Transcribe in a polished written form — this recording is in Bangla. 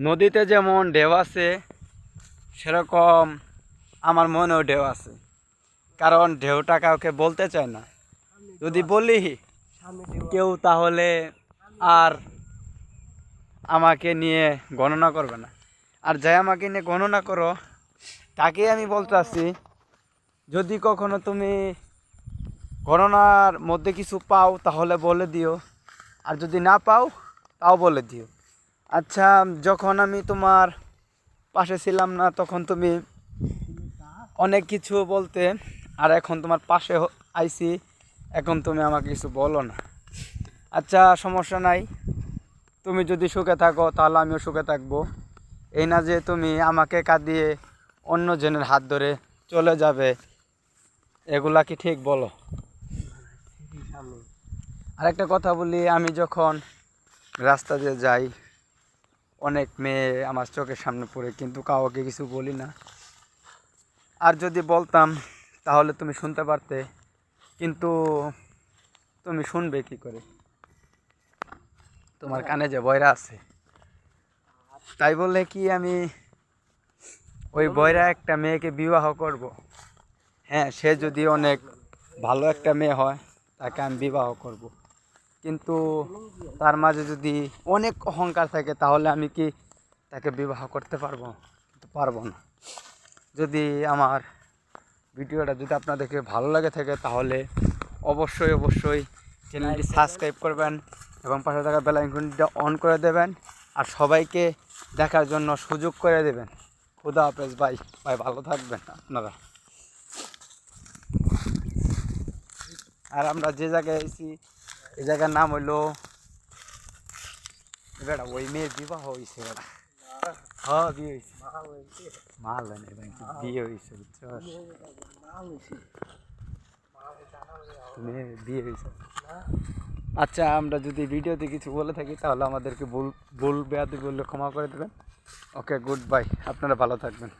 নদীতে যেমন ঢেউ আছে সেরকম আমার মনেও ঢেউ আছে, কারণ ঢেউটা কাউকে বলতে চায় না। যদি বলি কেউ তাহলে আর আমাকে নিয়ে গণনা করবে না, আর যাই আমাকে নিয়ে গণনা করো তাকে আমি বলতে আসি, যদি কখনো তুমি গণনার মধ্যে কিছু পাও তাহলে বলে দিও, আর যদি না পাও তাও বলে দিও। আচ্ছা, যখন আমি তোমার পাশে ছিলাম না তখন তুমি অনেক কিছু বলতে, আর এখন তোমার পাশে আইছি, এখন তুমি আমাকে কিছু বলো না। আচ্ছা, সমস্যা নাই, তুমি যদি সুখে থাকো তাহলে আমিও সুখে থাকবো। এই না যে তুমি আমাকে কাঁদিয়ে অন্য জনের হাত ধরে চলে যাবে, এগুলা কি ঠিক বলো? আরেকটা কথা বলি, আমি যখন রাস্তা দিয়ে যাই অনেক মেয়ে আমার চোখের সামনে পড়ে, কিন্তু কাউকে কিছু বলি না। আর যদি বলতাম তাহলে তুমি শুনতে পারতে, কিন্তু তুমি শুনবে কি করে? তোমার কানে যে বয়রা আছে, তাই বললে কি আমি ওই বয়রা একটা মেয়েকে বিবাহ করব? হ্যাঁ, সে যদি অনেক ভালো একটা মেয়ে হয় তাকে আমি বিবাহ করব, কিন্তু তার মাঝে যদি অনেক অহংকার থাকে তাহলে আমি কি তাকে বিবাহ করতে পারবো? কিন্তু পারবো না। যদি আমার ভিডিওটা যদি আপনাদেরকে ভালো লাগে থাকে তাহলে অবশ্যই অবশ্যই চ্যানেলটি সাবস্ক্রাইব করবেন এবং পাশে থাকা বেল আইকনটা অন করে দেবেন, আর সবাইকে দেখার জন্য সুযোগ করে দেবেন। খুদা হাফেজ ভাই, ভালো থাকবেন আপনারা। আর আমরা যে জায়গায় এসেছি এই জায়গার নাম হইলো, বেটা ওই মেয়ের বিবাহ হয়েছে, বেটা হ্যাঁ বিয়ে হয়েছে, মাল নেই ভাই, বিয়ে হয়েছে বুঝছো, মেয়ে বিয়ে হয়েছে। আচ্ছা, আমরা যদি ভিডিওতে কিছু বলে থাকি তাহলে আমাদেরকে ভুল বেয়াদবি বললে ক্ষমা করে দেবেন। ওকে, গুড বাই, আপনারা ভালো থাকবেন।